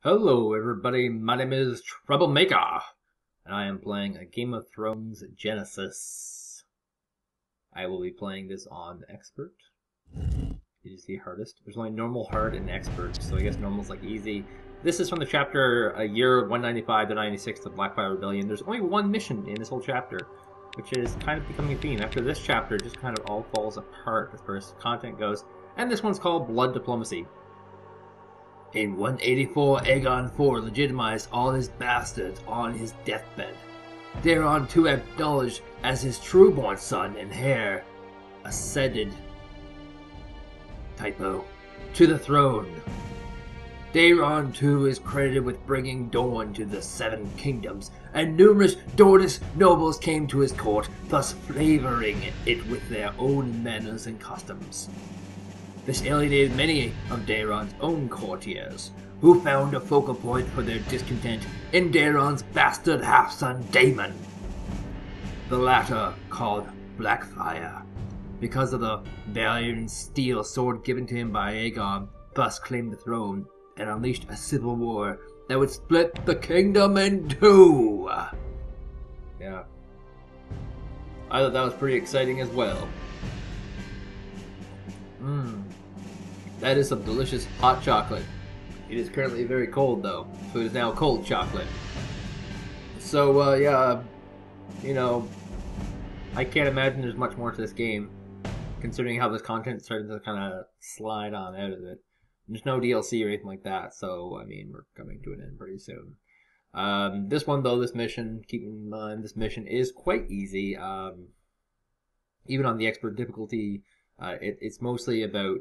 Hello everybody, my name is Troublemaker, and I am playing a Game of Thrones Genesis. I will be playing this on Expert. It is the hardest. There's only normal, hard, and expert, so I guess normal's like easy. This is from the chapter a year 195 to 96 of Blackfyre Rebellion. There's only one mission in this whole chapter, which is kind of becoming a theme. After this chapter, it just kind of all falls apart as far as content goes, and this one's called Blood Diplomacy. In 184, Aegon IV legitimized all his bastards on his deathbed, thereon acknowledged as his trueborn son and heir, ascended to the throne. Daeron too is credited with bringing Dorne to the Seven Kingdoms, and numerous Dornish nobles came to his court, thus flavoring it with their own manners and customs. This alienated many of Daeron's own courtiers, who found a focal point for their discontent in Daeron's bastard half-son Daemon. The latter, called Blackfyre, because of the Valyrian steel sword given to him by Aegon, thus claimed the throne and unleashed a civil war that would split the kingdom in two. Yeah. I thought that was pretty exciting as well. That is some delicious hot chocolate. It is currently very cold though, so it is now cold chocolate. So, yeah, I can't imagine there's much more to this game, considering how this content started to kind of slide on out of it. There's no DLC or anything like that, so, I mean, we're coming to an end pretty soon. This one, though, this mission, keep in mind, this mission is quite easy. Even on the expert difficulty, it's mostly about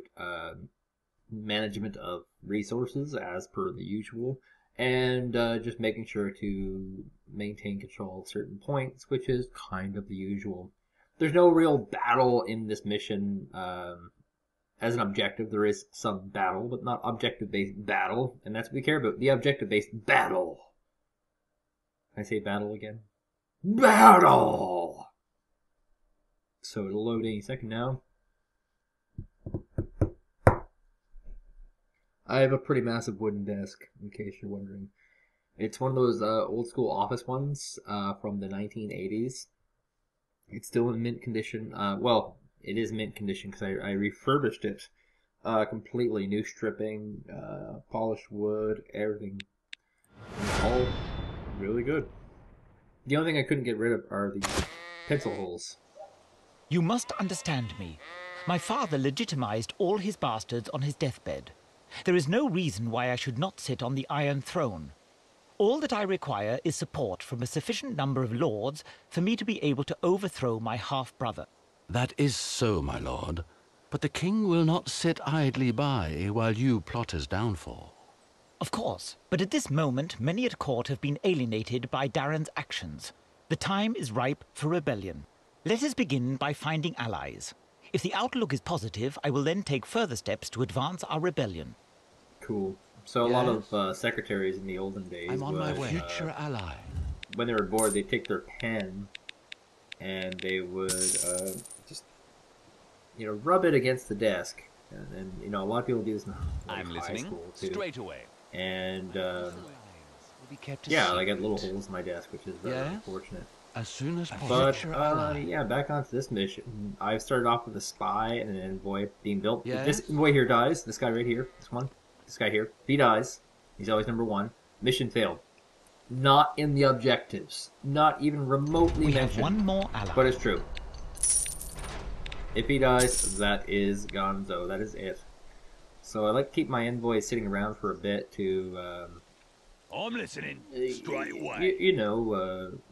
management of resources as per the usual, and just making sure to maintain control of certain points, which is kind of the usual. There's no real battle in this mission as an objective. There is some battle, but not objective-based battle, and that's what we care about, the objective-based battle. Can I say battle again? Battle! So it'll load any second now. I have a pretty massive wooden desk, in case you're wondering. It's one of those old school office ones from the 1980s. It's still in mint condition. Well, it is mint condition because I refurbished it completely. New stripping, polished wood, everything. It's all really good. The only thing I couldn't get rid of are the pencil holes. You must understand me. My father legitimized all his bastards on his deathbed. There is no reason why I should not sit on the Iron Throne. All that I require is support from a sufficient number of lords for me to be able to overthrow my half-brother. That is so, my lord. But the king will not sit idly by while you plot his downfall. Of course, but at this moment many at court have been alienated by Darren's actions. The time is ripe for rebellion. Let us begin by finding allies. If the outlook is positive, I will then take further steps to advance our rebellion. Cool. So a lot of secretaries in the olden days I'm on my would, way. Future ally. when they were bored, they'd take their pen and they would just, rub it against the desk. And a lot of people do this in high school too. Straight away. And Yeah, I get little holes in my desk, which is very unfortunate. As soon as possible. But yeah, back onto this mission. I started off with a spy and an envoy being built. Yes? If this envoy here dies, this guy right here, this guy here, if he dies, he's always number one. Mission failed. Not in the objectives. Not even remotely We mentioned. have one more ally. But it's true. If he dies, that is gonzo. That is it. So I like to keep my envoys sitting around for a bit to I'm listening. Straight away.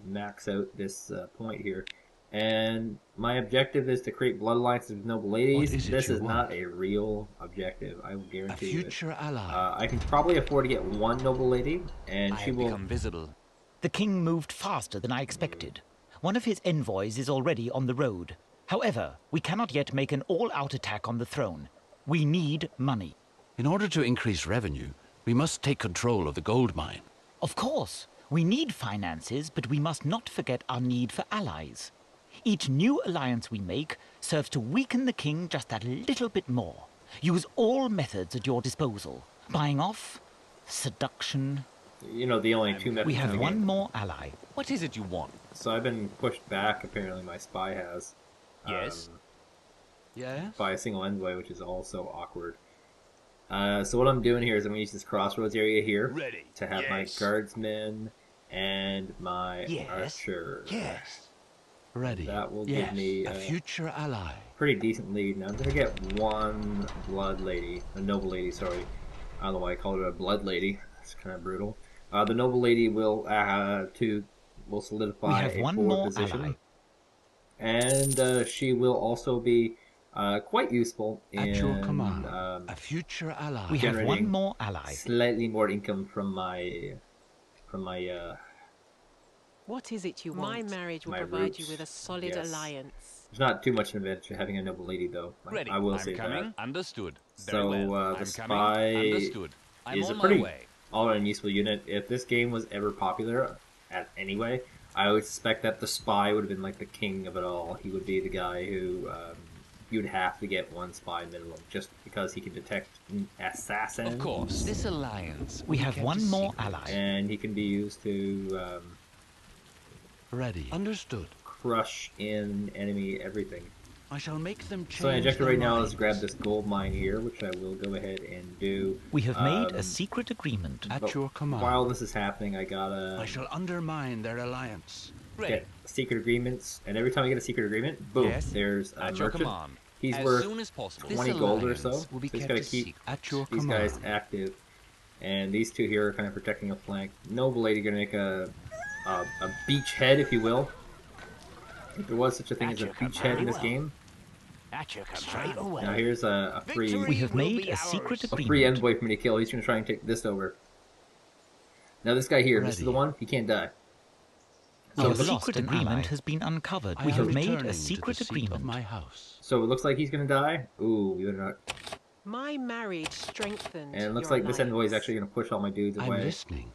max out this point here. And my objective is to create blood alliances with noble ladies. This is not a real objective, I will guarantee you. A future ally. I can probably afford to get one noble lady, and she will become visible. The king moved faster than I expected. One of his envoys is already on the road. However, we cannot yet make an all-out attack on the throne. We need money. In order to increase revenue, we must take control of the gold mine. Of course, we need finances, but we must not forget our need for allies. Each new alliance we make serves to weaken the king just that little bit more. Use all methods at your disposal. Buying off, seduction. You know, the only two methods We in have the one game. more ally. What is it you want? So I've been pushed back, apparently my spy has. Yes. Yes? By a single envoy, which is also awkward. So what I'm doing here is I'm going to use this crossroads area here Ready. to have my guardsmen and my archer. Yes. Ready. That will yes. give me a future ally. pretty decent lead. Now I'm going to get one blood lady, a noble lady, sorry. I don't know why I called it a blood lady. That's kind of brutal. The noble lady will solidify We have a one forward more position. ally. And she will also be quite useful in At your command. A future ally. We have one generating more ally. slightly more income from my What is it you want? My marriage will my provide roots, you with a solid yes. alliance. There's not too much advantage to having a noble lady, though. Ready. I will I'm say coming. that. Understood. Very So well. the I'm spy coming. Understood. I'm is a on pretty my way. all-around useful unit. If this game was ever popular, anyway, I would suspect that the spy would have been like the king of it all. He would be the guy who you'd have to get one spy minimum, just because he can detect assassins. Of course. This alliance. We have kept one a more secret. ally. And he can be used to Ready. Understood. crush in enemy everything. I shall make them change. So my objective their right now is minds. to grab this gold mine here, which I will go ahead and do. We have made a secret agreement. At But your command. while this is happening, I gotta I shall undermine their alliance. Ready. get secret agreements, and every time I get a secret agreement, boom, Yes. there's a At your merchant. command. He's As worth soon as possible. 20 gold or so. alliance will be So he's kept gotta a keep secret. At your these command. guys active. And these two here are kind of protecting a flank. Noble lady gonna make a beachhead, if you will. If there was such a thing as a beachhead in this game. Straight away. Now here's a free We have made a secret a free agreement. envoy for me to kill. He's gonna try and take this over. Now this guy here, this is Ready. the one. He can't die. So Our it looks, secret agreement has been uncovered. I We am have made returning a to secret the seat agreement. of my house. so it looks like he's gonna die. Ooh, we better not. My marriage strengthened. And it looks your like this envoy is alliance. actually gonna push all my dudes I'm away, listening.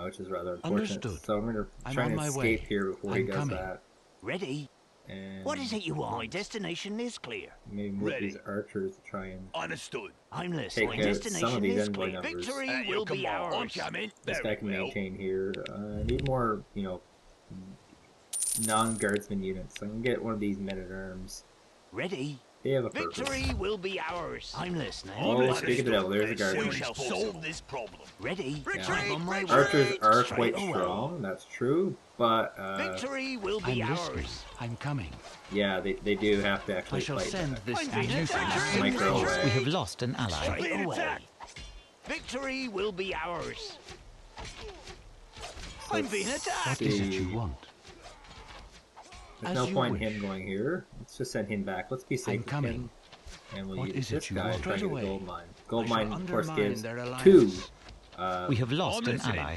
which is rather unfortunate. Understood. So I'm gonna I'm try on and my escape way. here before he I'm does coming. that. Ready? And What is it you want? My destination is clear. maybe move Ready. these archers to try and Understood. I'm take listening. My out some of destination these is envoy clear. numbers. Victory At your will be command. I'm ours. coming. This Very guy can well. maintain here. I need more, non-guardsman units. So I'm gonna get one of these men-at-arms. Ready? They have a purpose. will be ours. I'm listening. Oh, speak of the devil, there's a As guard. soon as possible. This problem. Ready? Yeah. I'm on my way. Archers are Straight quite away. strong, that's true, but Victory will I'm be listening. ours. I'm coming. yeah, they do have to I actually shall fight send back. this Victory nuisance. Micro We away. have lost an ally. Straight away. Victory will be ours. I'm being attacked. What is it you want? There's As no you point in wish. him going here. Let's just send him back. Let's be safe I'm with coming. him. And we'll What use is it this you guy want? to try and Straight get a away. gold mine. Gold I shall mine, of course, undermine gives their 2. alliance. We have lost I'm an listening. ally.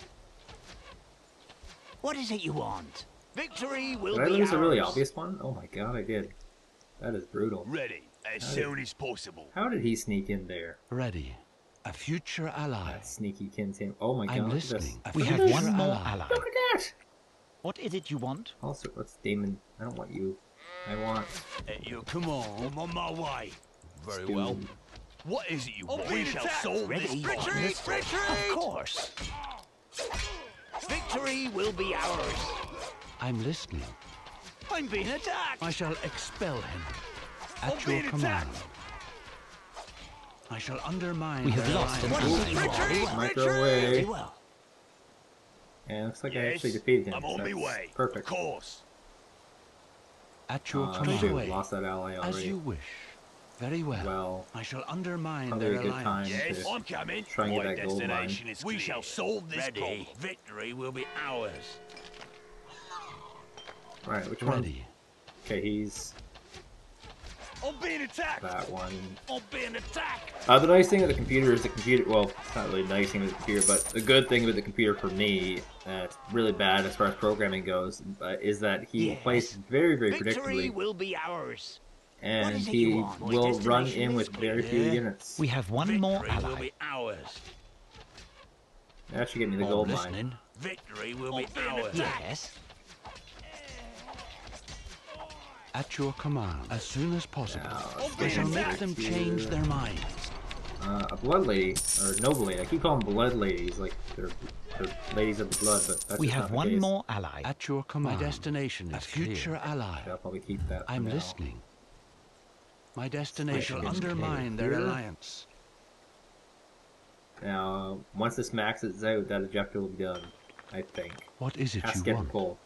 What is it you want? Victory will Did I be lose ours. a really obvious one? Oh my god, I did. That is brutal. Ready. As How did- soon as possible. How did he sneak in there? Ready. A future ally. That sneaky Kin's Oh my god, I'm look at this. listening. A We have future one more ally. ally. Look at that! What is it you want? Also, what's Damon? I don't want you. I want At your command. I'm on my way. Very Stu. well. What is it you want? We shall solve this Ready? problem. Of course. Victory will be ours. I'm listening. I'm being attacked. I shall expel him. I'm At your being command. I shall undermine We have their lost an alliance. ally. Very well. micro Very away. well. And it looks like I Yes, actually defeated him. I'm on so my that's way. Perfect. Of course. At your Shoot, command. lost that ally As already. you wish. Very well. Well, I shall undermine probably their a good alliance. time. Yes, to I'm coming. try and get My that gold mine. destination is we shall solve this Ready. problem. Victory will be ours. Right, which one? Ready. Okay, he's I'm being attacked. that one. I'm being attacked. The nice thing with the computer is well, it's not really a nice thing with the computer, but the good thing with the computer for me, it's really bad as far as programming goes, is that he Yes. plays very, very Victory predictably, will be ours. and is it he you want? My will run destination in is with very few clear. units. We have one more Victory will ally. be ours. That should get me the I'm gold mine. listening. Victory will be ours. Yes. At your command. As soon as possible. Now, I let's shall get make back them here. change their minds. A blood lady. or noble lady. I keep calling them blood ladies, like they're ladies of the blood, but that's We just have not the one case. more ally. At your command. My destination is future ally. I'll probably keep that for I'm now. listening. My destination Switch will undermine against their here. alliance. Now, once this maxes out, that objective will be done, I think. What is it Has to you get want? full.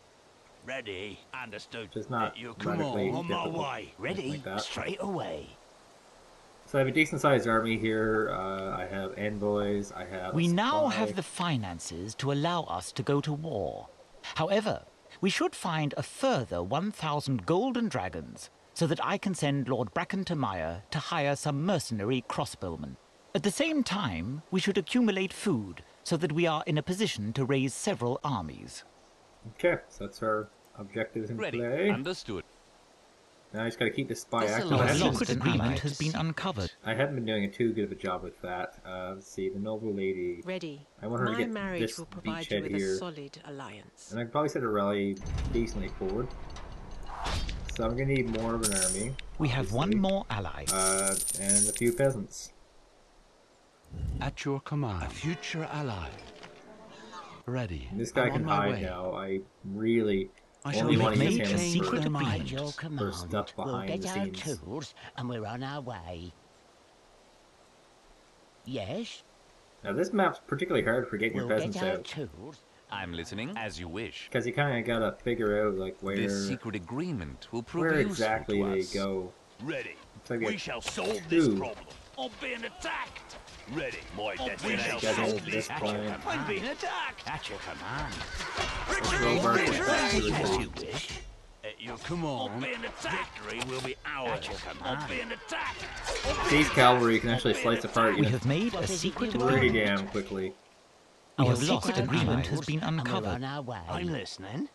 Ready. Understood. Just not You radically on my difficult. way. Ready? Like that. Straight away. So I have a decent sized army here. I have envoys. I have. We a now spy. have the finances to allow us to go to war. However, we should find a further 1,000 golden dragons so that I can send Lord Blackfyre to hire some mercenary crossbowmen. At the same time, we should accumulate food so that we are in a position to raise several armies. Okay, so that's our objectives in Ready. play. Understood. Now I just got to keep this spy This active. Our alliance secret is agreement allied has to been see- uncovered. I haven't been doing a too good of a job with that. Let's see, the noble lady. Ready. I want her to My get marriage this will provide you beachhead with here. a solid alliance. And I could probably set a rally decently forward. So I'm gonna need more of an army. We have one obviously. more ally. And a few peasants. At your command. A future ally. Ready. And this guy I'm can on my hide way. now. I really I shall only We want have to use made him a for, secret their agreement. minds. Your command. stuff We'll behind get the our scenes. tools and we're on our way. Yes, Now this map's particularly hard for getting we'll your get peasants our out. tools. I'm listening as you wish. Because you kind of gotta figure out like where This secret agreement will prove where useful exactly to they us. go. Ready. So I We get shall solve this two. problem. I'm being attacked. Ready. My We destination. shall Guys, solve this this plan. I'm being attacked. At your command. Roll back with As that. you wish. At your command. I'm being attacked. Victory will be ours. At your I'm command. being attacked. These cavalry can actually slice apart We you have made What a is it secret you want? pretty agreement. damn quickly. Our We'll get secret our agreement tools has been and we're uncovered. on our way. I'm listening.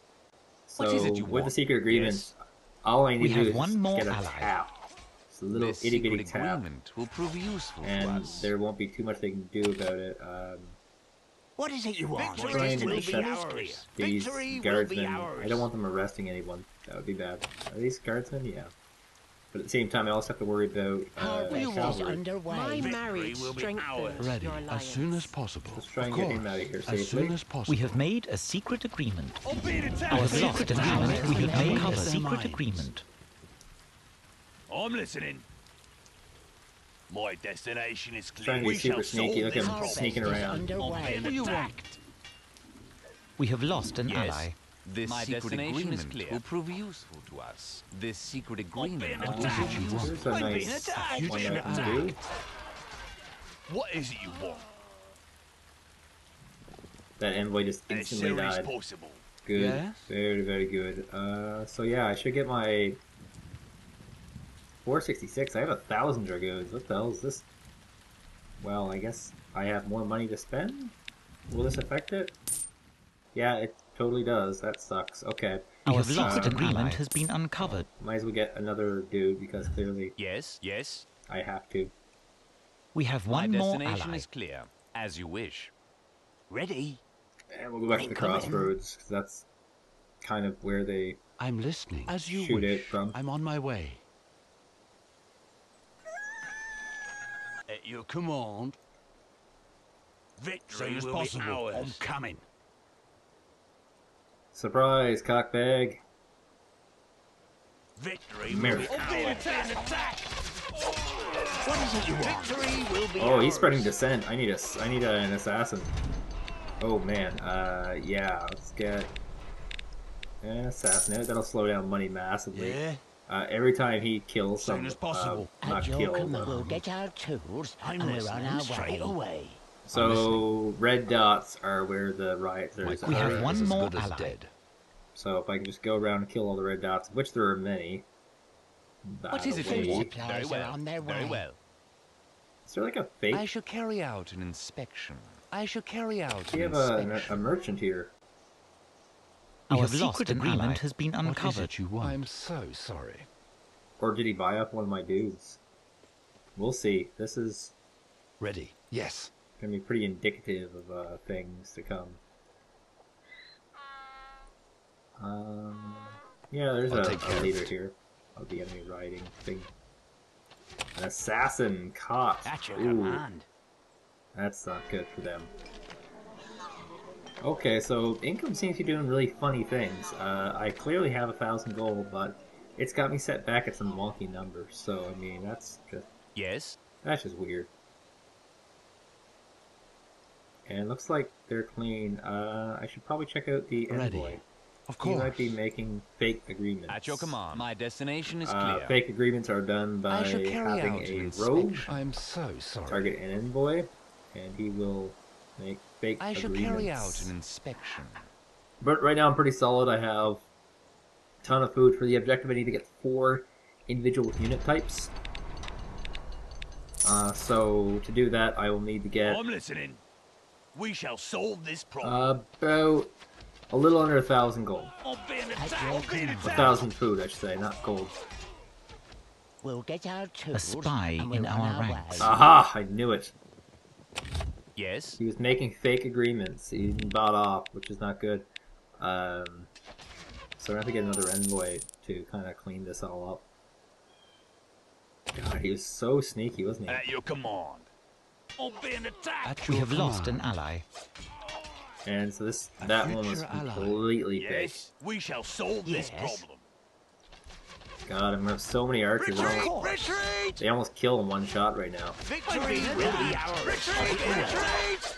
So What is it you with want? the secret agreements, all I need We to do have is one more get a ally. tap. It's a little This itty secret bitty tap, agreement will prove useful to and us. there won't be too much they can do about it. What is it you want? Trying Victory to will be intercept ours. these Victory will be guardsmen. ours. I don't want them arresting anyone. That would be bad. Are these guardsmen? Yeah. But at the same time, I also have to worry about Our wish is cavalry. underway. My Victory marriage will be strengthens ours. Ready. your As alliance. soon as possible. Let's try and Of get him course. out of here As safely. soon as possible. We have made a secret agreement. I'm being attacked. Our secret agreement. We have made a Uncover their secret minds. agreement. I'm listening. My destination is clear. Trying to be We shall super sneaky. solve Look this at him problem. sneaking Harvest is around. underway. I'm being attacked. We have lost an Yes. ally. This My secret destination is agreement clear. will prove useful to us. This secret being agreement attacked. will prove useful. Here's a I'm being nice attacked. one I can do. What is it you want? That envoy just As instantly soon as died. possible. Good. Yes? Very, very good. So yeah, I should get my 466. I have 1,000 dragoons. What the hell is this? Well, I guess I have more money to spend? Will this affect it? Yeah, it totally does. That sucks. Okay. Our lost secret an agreement has been uncovered. Might as well get another dude because clearly Yes, yes. I have to. We have My one more destination ally. is clear. As you wish. Ready. And we'll go back to the Incoming. crossroads, 'cause that's kind of where they I'm listening. As you shoot wish. it from. I'm on my way. At your command. Victory Soon as will possible. be ours. I'm coming. Surprise, cockbag. Victory Mary. will be ours. Attack. What is it you want? Victory will be Oh, he's ours. spreading dissent. I need an assassin. Oh man, yeah, let's get an assassin. That'll slow down money massively. Yeah? Every time he kills Soon some, as possible. not At your kill, command. We'll get our tools I'm and we're on listening. our Straight way. away. so red dots are where the rioters We have are. one is as more good as ally. dead. So if I can just go around and kill all the red dots, of which there are many. What is it that'll you be- want? Supplies Very are well. on their Very way. well. Is there like a fake? I shall carry out an inspection. I shall carry out We an have inspection. a merchant here. Our have lost secret an ally. agreement has been What is uncovered. it you want? I'm so sorry. Or did he buy up one of my dudes? We'll see. This is Ready? Yes. gonna be pretty indicative of things to come. Yeah, there's I'll take care a of leader it. here of the enemy riding thing. An assassin caught. At your Ooh, command. That's not good for them. Okay, so income seems to be doing really funny things. I clearly have 1,000 gold, but it's got me set back at some wonky numbers. So I mean, that's just weird. And it looks like they're clean. I should probably check out the envoy. Ready. Of He course. might be making fake agreements. At your command. My destination is clear. Fake agreements are done by I shall carry having out a an rogue inspection. I'm so sorry. target an envoy, and he will make fake I shall agreements. carry out an inspection. But right now I'm pretty solid. I have a ton of food. For the objective I need to get 4 individual unit types. So to do that I will need to get I'm listening. We shall solve this problem. about a little under 1,000 gold. I'm being At attacked. your I'm being command. 1,000 food, I should say, not gold. We'll get our tools. spy and we'll in on our way. ranks. Aha! I knew it. Yes? He was making fake agreements. He bought off, which is not good. So we're gonna have to get another envoy to kind of clean this all up. God, he was so sneaky, wasn't he? At your command. I'm being attacked. At We your have lost an command. ally. And so A that one was future ally. completely fake. Yes, we shall solve this Yes. problem. God, I have so many archers. Retreat! They almost kill in one shot right now. Victory will be ours. Retreat!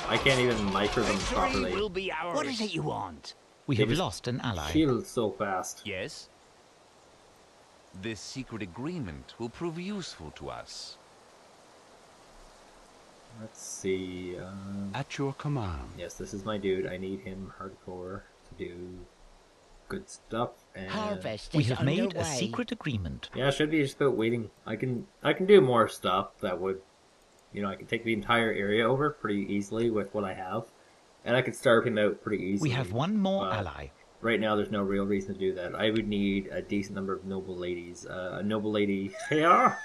I can't even micro them Victory properly. will be ours. What is it you want? We They have just lost an ally. Heal so fast. Yes? This secret agreement will prove useful to us. Let's see. At your command. Yes, this is my dude. I need him hardcore to do good stuff. And Harvest We is have made a underway. secret agreement. yeah, it should be just about waiting. I can do more stuff that would, you know, I can take the entire area over pretty easily with what I have, and I could starve him out pretty easily. We have one more But ally. right now, there's no real reason to do that. I would need a decent number of noble ladies. A noble lady here,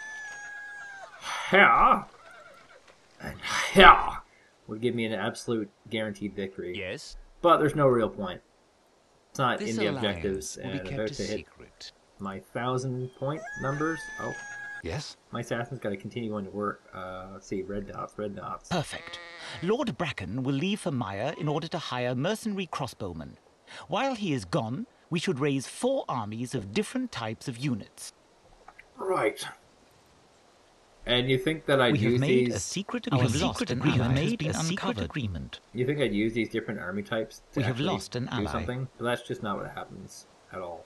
and here would give me an absolute guaranteed victory. Yes? But there's no real point. It's not This in the alliance objectives, will be and kept about a to hit secret. my 1,000 point numbers. Oh, Yes? my assassin's got to continue going to work. Let's see, red dots, red dots. Perfect. Lord Bracken will leave for Maya in order to hire mercenary crossbowmen. While he is gone, we should raise 4 armies of different types of units. Right. And you think that I'd We have use made these? a secret Our agreement. secret We have agreement made a secret agreement. You think I'd use these different army types to We have actually lost an do ally. something? But that's just not what happens at all.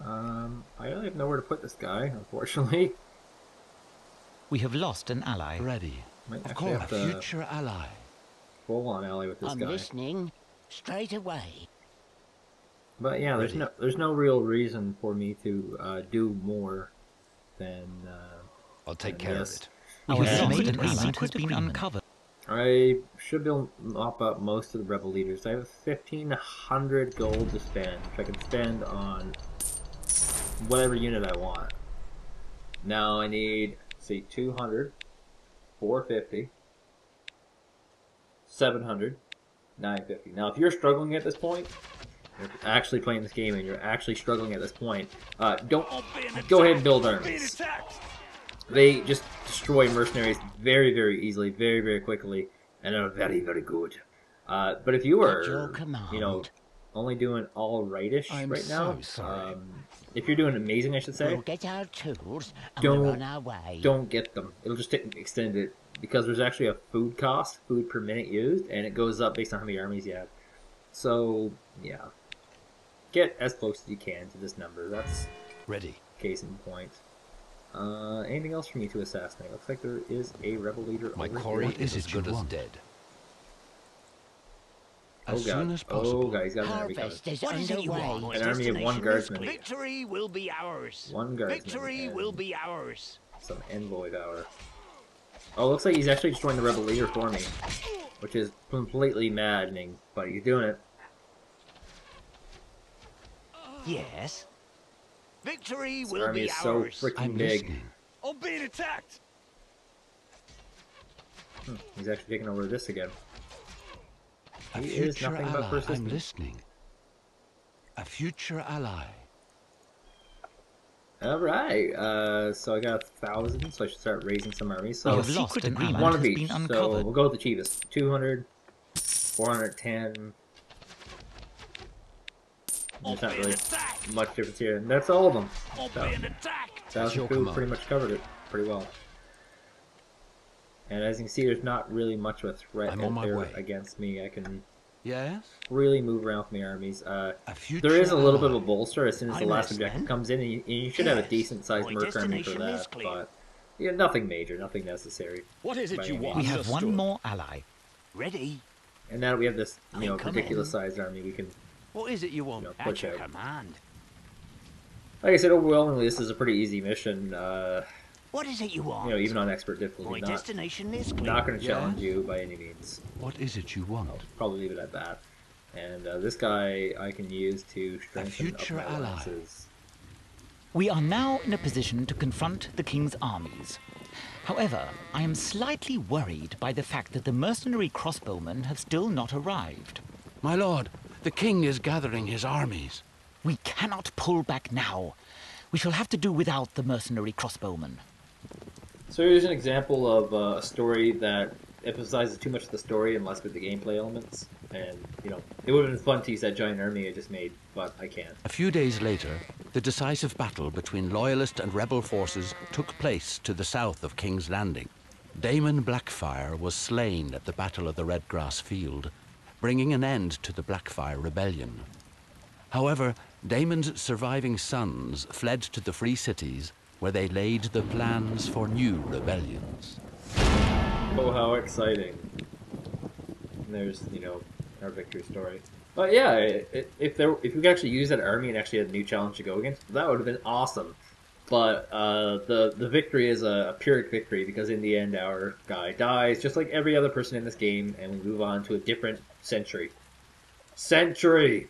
I really have nowhere to put this guy, unfortunately. We have lost an ally. Ready. Might Of actually course. have A to future ally. full on ally with this I'm guy. listening. Straight away. But yeah, Ready. there's no real reason for me to do more than I'll take than care this. of it. We Yeah. have made Secret a secret has been uncovered. I should be able to mop up most of the rebel leaders. I have 1,500 gold to spend, which I can spend on whatever unit I want. Now I need, see, 200, 450, 700, 950. Now if you're struggling at this point, if you're actually playing this game and you're actually struggling at this point, don't go ahead and build armies. They just destroy mercenaries very, very easily, very, very quickly, and are very, very good. But if you At your are, command. you know, only doing all rightish I'm right now, so sorry. if you're doing amazing, I should say, We'll get our tools and Don't- we're on our way. don't get them. It'll just take extended because there's actually a food cost, food per minute used, and it goes up based on how many armies you have. So yeah, get as close as you can to this number. That's Ready. case in point. Anything else for me to assassinate? Looks like there is a rebel leader My over quarry here. is is as it good you as want? dead. Oh As god. soon as possible. Oh god, he's got an army coming. Harvest is What is it you underway. want? An army of one guardsman. Victory will be ours. One guardsman. Victory and will be ours. some envoy power. Oh, looks like he's actually destroying the rebel leader for me, which is completely maddening, but he's doing it. Yes. Victory This will army be is so ours. freaking I'm big. listening. I'm being attacked. He's actually taking over this again. A He is future nothing but ally. I'm persistent. listening. A future ally. Alright, so I got 1,000, so I should start raising some armies. We So, have lost an one ally of has each. been So, uncovered. we'll go with the cheapest. 200, 410. There's not really much difference here. And that's all of them. So, That's your 1,000 command. pretty much covered it pretty well. And as you can see, there's not really much of a threat I'm on my there way. against me. I can Yes? really move around with my armies. A future There is a little bit of ally. a bolster as soon as the I'm last listening. objective comes in, and you should have a Yes, decent-sized my merc army for destination is that. clear. But yeah, nothing major, nothing necessary. What is by it you any want? We means. have one more ally. Ready? And now that we have this, I'm coming. ridiculous-sized army, we can, What is it you want? At push your out. command. Like I said, overwhelmingly, this is a pretty easy mission. What is it you want? Even on expert difficulty, My destination is clear. not going to Yeah? challenge you by any means. What is it you want? I'll probably leave it at that. And this guy I can use to strengthen up future my ally. alliances. We are now in a position to confront the king's armies. However, I am slightly worried by the fact that the mercenary crossbowmen have still not arrived. My lord, the king is gathering his armies. We cannot pull back now. We shall have to do without the mercenary crossbowmen. So here's an example of a story that emphasizes too much of the story and less with the gameplay elements. And, it would have been fun to use that giant army I just made, but I can't. A few days later, the decisive battle between loyalist and rebel forces took place to the south of King's Landing. Daemon Blackfyre was slain at the Battle of the Redgrass Field, bringing an end to the Blackfyre rebellion. However, Daemon's surviving sons fled to the free cities, where they laid the plans for new rebellions. Oh, how exciting. And there's, our victory story. But yeah, if we could actually use that army and actually had a new challenge to go against, that would have been awesome. But the victory is a Pyrrhic victory, because in the end our guy dies, just like every other person in this game, and we move on to a different century. Century!